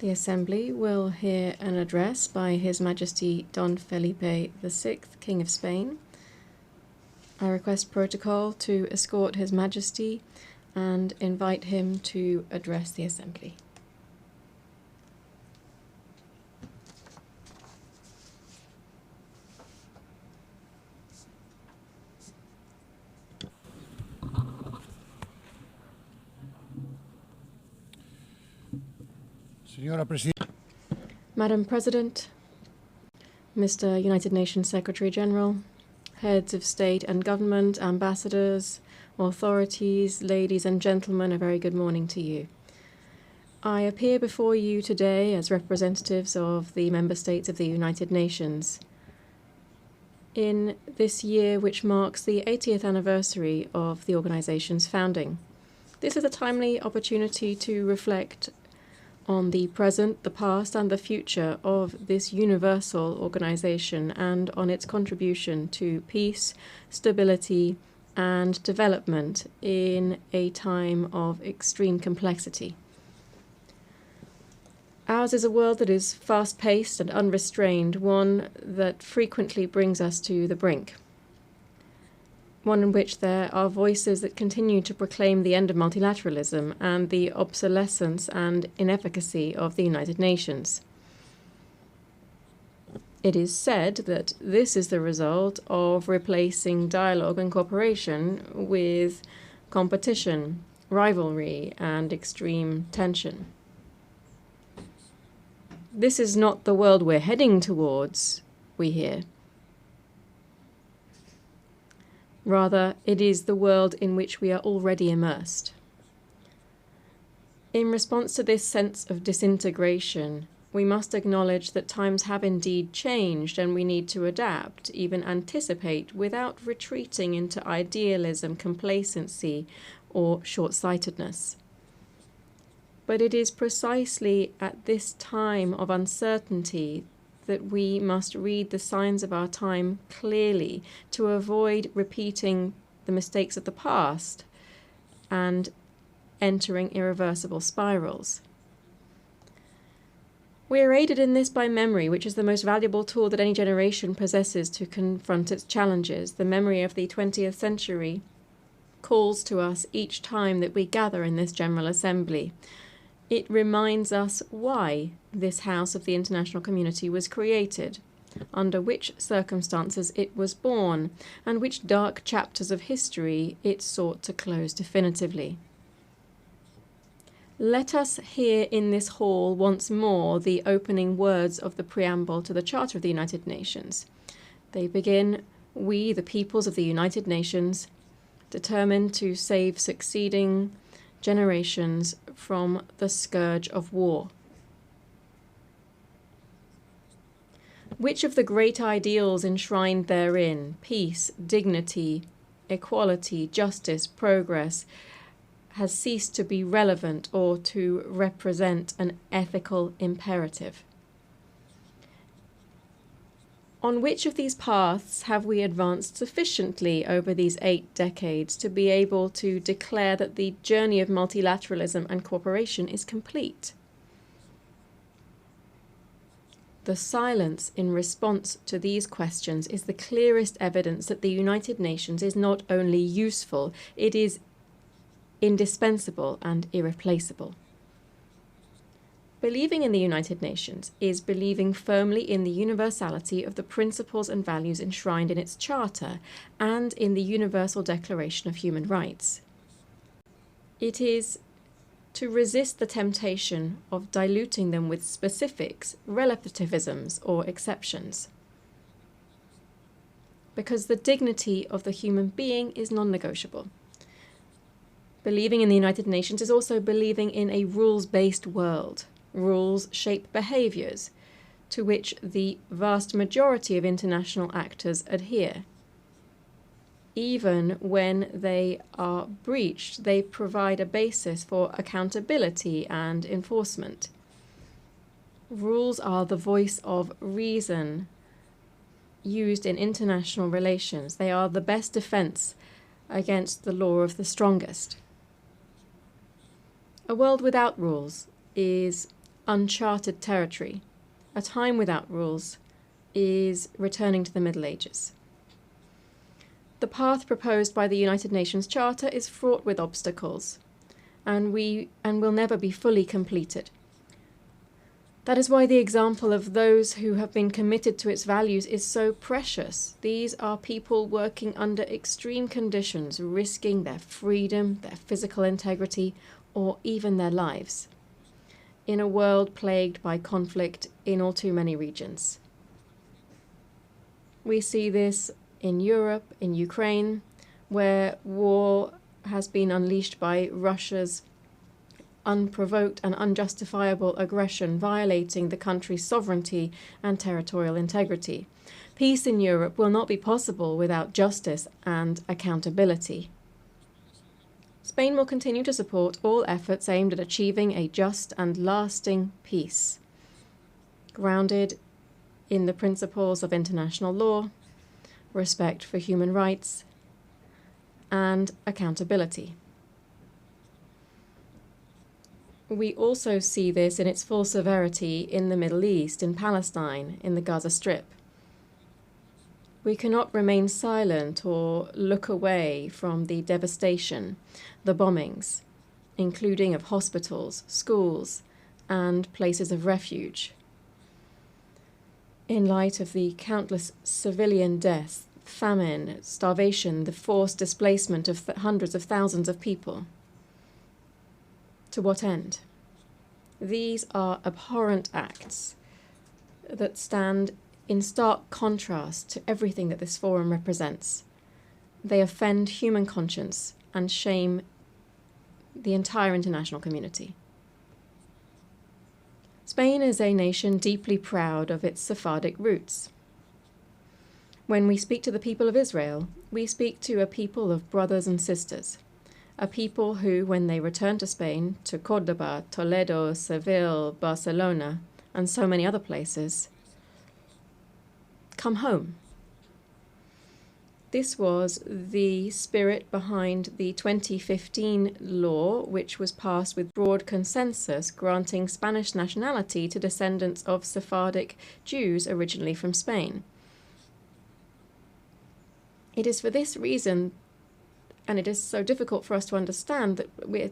The Assembly will hear an address by His Majesty Don Felipe VI, King of Spain. I request protocol to escort His Majesty and invite him to address the Assembly. Madam President, Mr. United Nations Secretary General, heads of state and government, ambassadors, authorities, ladies and gentlemen, a very good morning to you. I appear before you today as representatives of the member states of the United Nations in this year which marks the 80th anniversary of the organization's founding. This is a timely opportunity to reflect on the present, the past, and the future of this universal organization and on its contribution to peace, stability, and development in a time of extreme complexity. Ours is a world that is fast-paced and unrestrained, one that frequently brings us to the brink. One in which there are voices that continue to proclaim the end of multilateralism and the obsolescence and inefficacy of the United Nations. It is said that this is the result of replacing dialogue and cooperation with competition, rivalry, and extreme tension. This is not the world we're heading towards, we hear. Rather, it is the world in which we are already immersed. In response to this sense of disintegration, we must acknowledge that times have indeed changed and we need to adapt, even anticipate, without retreating into idealism, complacency, or short-sightedness. But it is precisely at this time of uncertainty that we must read the signs of our time clearly to avoid repeating the mistakes of the past and entering irreversible spirals. We are aided in this by memory, which is the most valuable tool that any generation possesses to confront its challenges. The memory of the 20th century calls to us each time that we gather in this General Assembly. It reminds us why this house of the international community was created, under which circumstances it was born, and which dark chapters of history it sought to close definitively. Let us hear in this hall once more the opening words of the preamble to the Charter of the United Nations. They begin, "We, the peoples of the United Nations, determined to save succeeding generations from the scourge of war." Which of the great ideals enshrined therein, peace, dignity, equality, justice, progress, has ceased to be relevant or to represent an ethical imperative? On which of these paths have we advanced sufficiently over these 8 decades to be able to declare that the journey of multilateralism and cooperation is complete? The silence in response to these questions is the clearest evidence that the United Nations is not only useful, it is indispensable and irreplaceable. Believing in the United Nations is believing firmly in the universality of the principles and values enshrined in its charter and in the Universal Declaration of Human Rights. It is to resist the temptation of diluting them with specifics, relativisms, or exceptions. Because the dignity of the human being is non-negotiable. Believing in the United Nations is also believing in a rules-based world. Rules shape behaviors to which the vast majority of international actors adhere. Even when they are breached, they provide a basis for accountability and enforcement. Rules are the voice of reason used in international relations. They are the best defense against the law of the strongest. A world without rules is uncharted territory, a time without rules, is returning to the Middle Ages. The path proposed by the United Nations Charter is fraught with obstacles, and will never be fully completed. That is why the example of those who have been committed to its values is so precious. These are people working under extreme conditions, risking their freedom, their physical integrity, or even their lives, in a world plagued by conflict in all too many regions. We see this in Europe, in Ukraine, where war has been unleashed by Russia's unprovoked and unjustifiable aggression, violating the country's sovereignty and territorial integrity. Peace in Europe will not be possible without justice and accountability. Spain will continue to support all efforts aimed at achieving a just and lasting peace, grounded in the principles of international law, respect for human rights, and accountability. We also see this in its full severity in the Middle East, in Palestine, in the Gaza Strip. We cannot remain silent or look away from the devastation, the bombings, including of hospitals, schools, and places of refuge. In light of the countless civilian deaths, famine, starvation, the forced displacement of hundreds of thousands of people. To what end? These are abhorrent acts that stand in stark contrast to everything that this forum represents. They offend human conscience and shame the entire international community. Spain is a nation deeply proud of its Sephardic roots. When we speak to the people of Israel, we speak to a people of brothers and sisters, a people who, when they return to Spain, to Córdoba, Toledo, Seville, Barcelona, and so many other places, come home. This was the spirit behind the 2015 law, which was passed with broad consensus, granting Spanish nationality to descendants of Sephardic Jews originally from Spain. It is for this reason, and it is so difficult for us to understand, that we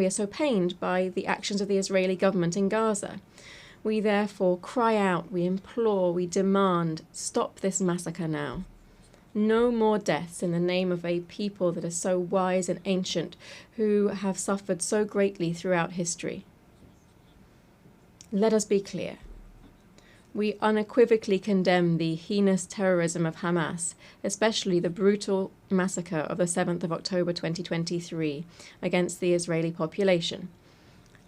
are so pained by the actions of the Israeli government in Gaza. We therefore cry out, we implore, we demand, stop this massacre now. No more deaths in the name of a people that is so wise and ancient, who have suffered so greatly throughout history. Let us be clear. We unequivocally condemn the heinous terrorism of Hamas, especially the brutal massacre of the 7th of October 2023 against the Israeli population,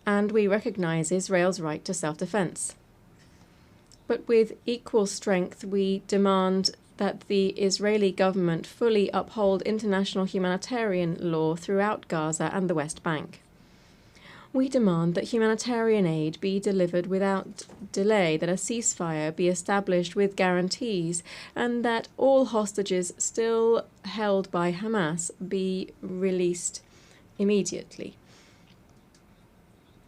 and we recognize Israel's right to self-defense. But with equal strength, we demand that the Israeli government fully uphold international humanitarian law throughout Gaza and the West Bank. We demand that humanitarian aid be delivered without delay, that a ceasefire be established with guarantees, and that all hostages still held by Hamas be released immediately.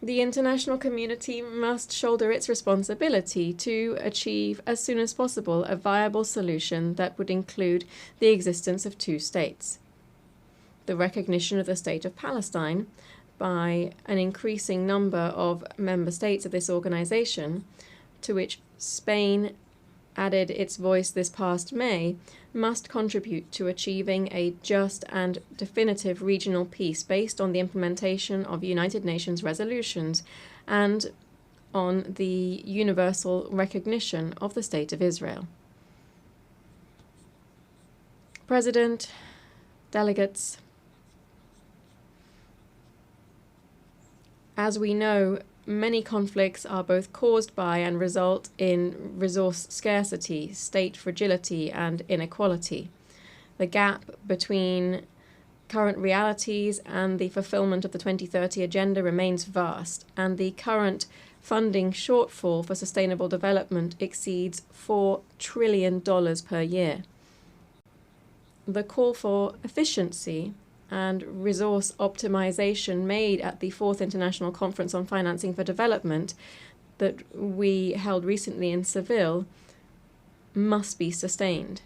The international community must shoulder its responsibility to achieve as soon as possible a viable solution that would include the existence of two states, the recognition of the state of Palestine by an increasing number of member states of this organization, to which Spain added its voice this past May, must contribute to achieving a just and definitive regional peace based on the implementation of United Nations resolutions and on the universal recognition of the State of Israel. President, delegates, as we know, many conflicts are both caused by and result in resource scarcity, state fragility, and inequality. The gap between current realities and the fulfillment of the 2030 Agenda remains vast, and the current funding shortfall for sustainable development exceeds $4 trillion per year. The call for efficiency and resource optimization made at the 4th International Conference on Financing for Development that we held recently in Seville must be sustained.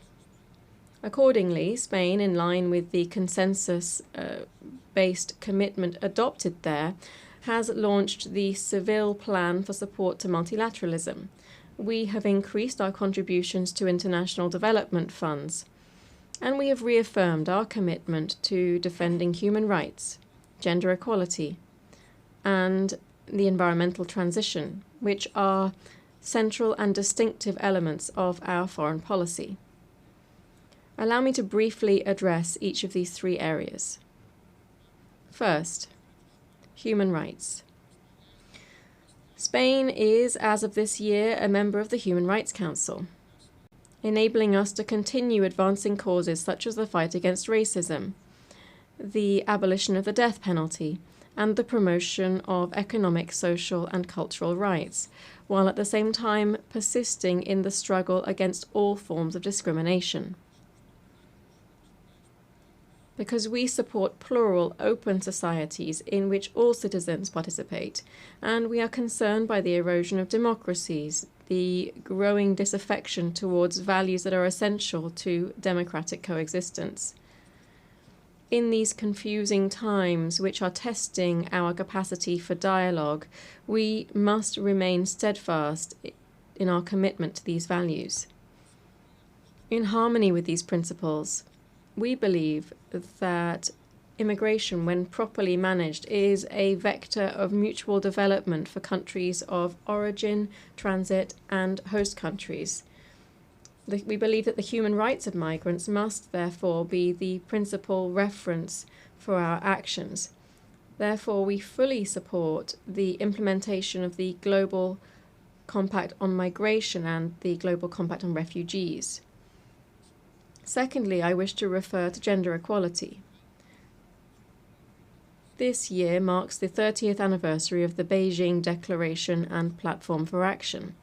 Accordingly, Spain, in line with the consensus-based commitment adopted there, has launched the Seville Plan for Support to Multilateralism. We have increased our contributions to international development funds, and we have reaffirmed our commitment to defending human rights, gender equality, and the environmental transition, which are central and distinctive elements of our foreign policy. Allow me to briefly address each of these three areas. First, human rights. Spain is, as of this year, a member of the Human Rights Council, enabling us to continue advancing causes such as the fight against racism, the abolition of the death penalty, and the promotion of economic, social, and cultural rights, while at the same time persisting in the struggle against all forms of discrimination. Because we support plural, open societies in which all citizens participate, and we are concerned by the erosion of democracies, the growing disaffection towards values that are essential to democratic coexistence. In these confusing times, which are testing our capacity for dialogue, we must remain steadfast in our commitment to these values. In harmony with these principles, we believe that immigration, when properly managed, is a vector of mutual development for countries of origin, transit, and host countries. We believe that the human rights of migrants must, therefore, be the principal reference for our actions. Therefore, we fully support the implementation of the Global Compact on Migration and the Global Compact on Refugees. Secondly, I wish to refer to gender equality. This year marks the 30th anniversary of the Beijing Declaration and Platform for Action.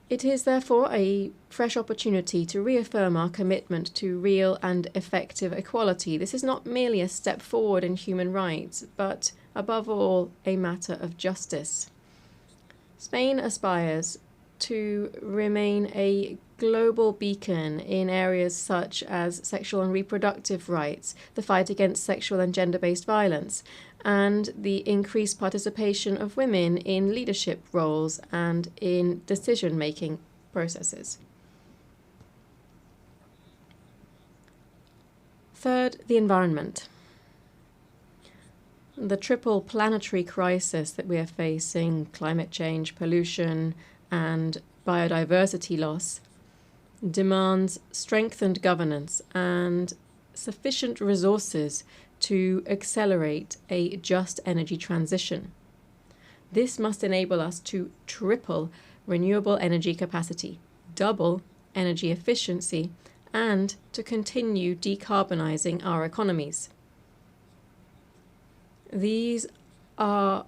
It is therefore a fresh opportunity to reaffirm our commitment to real and effective equality. This is not merely a step forward in human rights, but above all, a matter of justice. Spain aspires to remain a global beacon in areas such as sexual and reproductive rights, the fight against sexual and gender-based violence, and the increased participation of women in leadership roles and in decision-making processes. Third, the environment. The triple planetary crisis that we are facing, climate change, pollution, and biodiversity loss, demands strengthened governance and sufficient resources to accelerate a just energy transition. This must enable us to triple renewable energy capacity, double energy efficiency, and to continue decarbonizing our economies. These are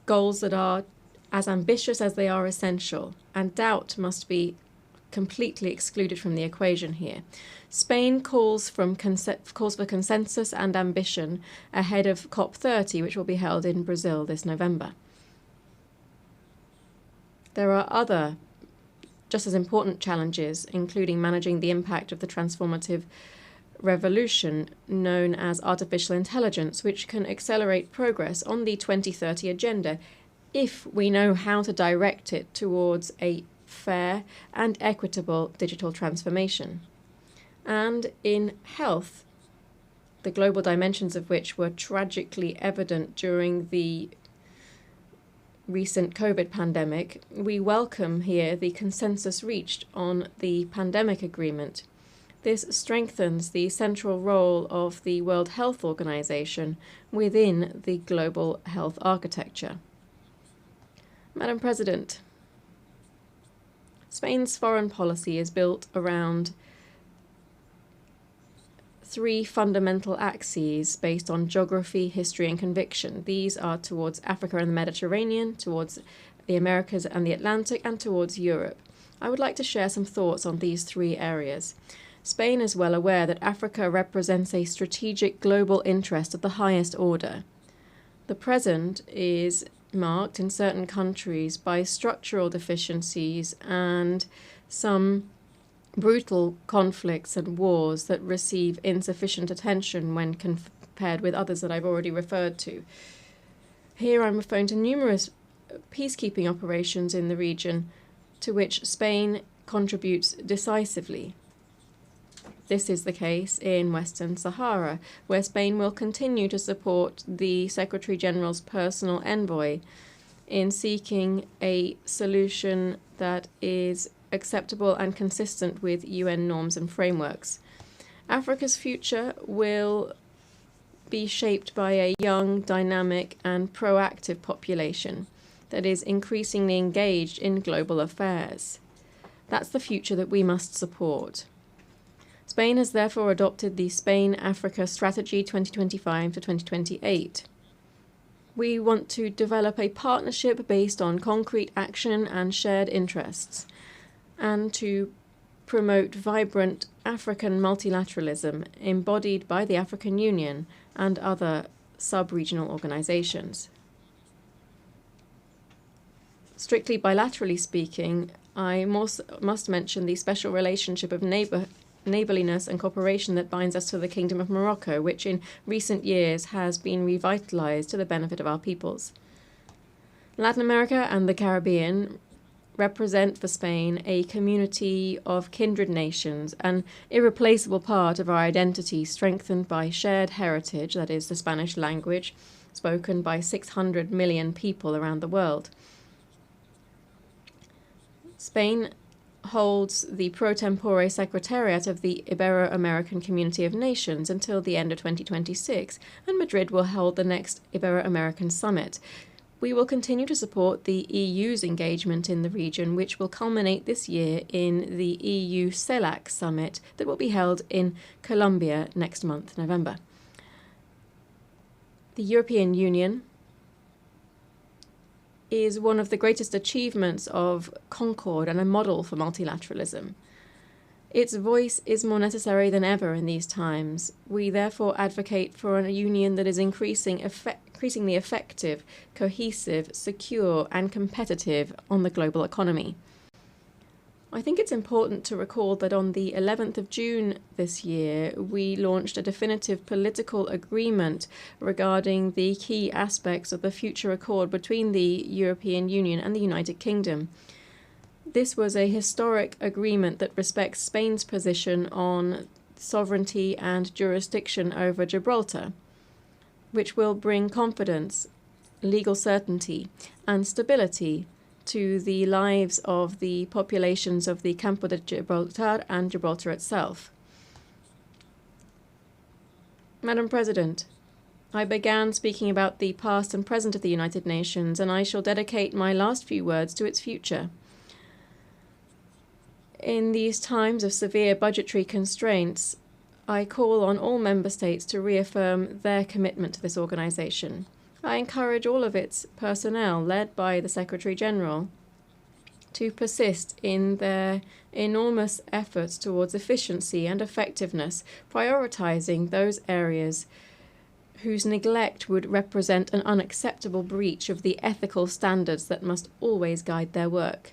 goals that are as ambitious as they are essential, and doubt must be completely excluded from the equation here. Spain calls for consensus and ambition ahead of COP30, which will be held in Brazil this November. There are other just as important challenges, including managing the impact of the transformative revolution known as artificial intelligence, which can accelerate progress on the 2030 agenda if we know how to direct it towards a fair and equitable digital transformation. And in health, the global dimensions of which were tragically evident during the recent COVID pandemic, we welcome here the consensus reached on the pandemic agreement. This strengthens the central role of the World Health Organization within the global health architecture. Madam President, Spain's foreign policy is built around three fundamental axes based on geography, history, and conviction. These are towards Africa and the Mediterranean, towards the Americas and the Atlantic, and towards Europe. I would like to share some thoughts on these three areas. Spain is well aware that Africa represents a strategic global interest of the highest order. The present is marked in certain countries by structural deficiencies and some brutal conflicts and wars that receive insufficient attention when compared with others that I've already referred to. Here I'm referring to numerous peacekeeping operations in the region to which Spain contributes decisively. This is the case in Western Sahara, where Spain will continue to support the Secretary-General's personal envoy in seeking a solution that is acceptable and consistent with UN norms and frameworks. Africa's future will be shaped by a young, dynamic, and proactive population that is increasingly engaged in global affairs. That's the future that we must support. Spain has therefore adopted the Spain-Africa Strategy 2025 to 2028. We want to develop a partnership based on concrete action and shared interests, and to promote vibrant African multilateralism embodied by the African Union and other sub-regional organizations. Strictly bilaterally speaking, I must mention the special relationship of neighborliness and cooperation that binds us to the Kingdom of Morocco, which in recent years has been revitalized to the benefit of our peoples. Latin America and the Caribbean represent for Spain a community of kindred nations, an irreplaceable part of our identity strengthened by shared heritage, that is, the Spanish language, spoken by 600 million people around the world. Spain holds the pro tempore secretariat of the Ibero-American Community of Nations until the end of 2026, and Madrid will hold the next Ibero-American Summit. We will continue to support the EU's engagement in the region, which will culminate this year in the EU CELAC Summit that will be held in Colombia next month, November. The European Union is one of the greatest achievements of concord and a model for multilateralism. Its voice is more necessary than ever in these times. We therefore advocate for a union that is increasingly effective, cohesive, secure, and competitive on the global economy. I think it's important to recall that on the 11th of June this year, we launched a definitive political agreement regarding the key aspects of the future accord between the European Union and the United Kingdom. This was a historic agreement that respects Spain's position on sovereignty and jurisdiction over Gibraltar, which will bring confidence, legal certainty, and stability to the lives of the populations of the Campo de Gibraltar and Gibraltar itself. Madam President, I began speaking about the past and present of the United Nations, and I shall dedicate my last few words to its future. In these times of severe budgetary constraints, I call on all member states to reaffirm their commitment to this organization. I encourage all of its personnel, led by the Secretary-General, to persist in their enormous efforts towards efficiency and effectiveness, prioritizing those areas whose neglect would represent an unacceptable breach of the ethical standards that must always guide their work.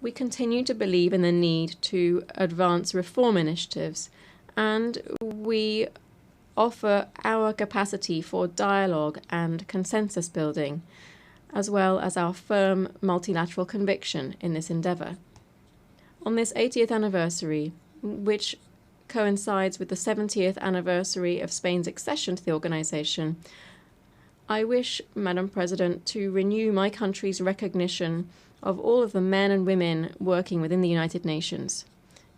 We continue to believe in the need to advance reform initiatives, and we offer our capacity for dialogue and consensus building, as well as our firm multilateral conviction in this endeavour. On this 80th anniversary, which coincides with the 70th anniversary of Spain's accession to the organisation, I wish, Madam President, to renew my country's recognition of all of the men and women working within the United Nations.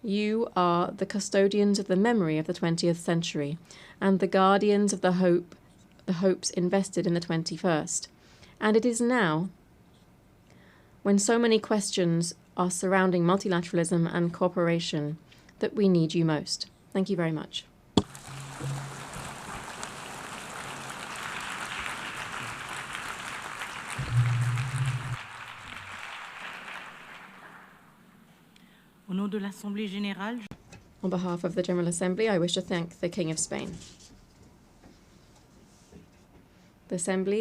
You are the custodians of the memory of the 20th century and the guardians of the hopes invested in the 21st. And it is now, when so many questions are surrounding multilateralism and cooperation, that we need you most. Thank you very much. Au nom de l'Assemblée générale, On behalf of the General Assembly, I wish to thank the King of Spain. The Assembly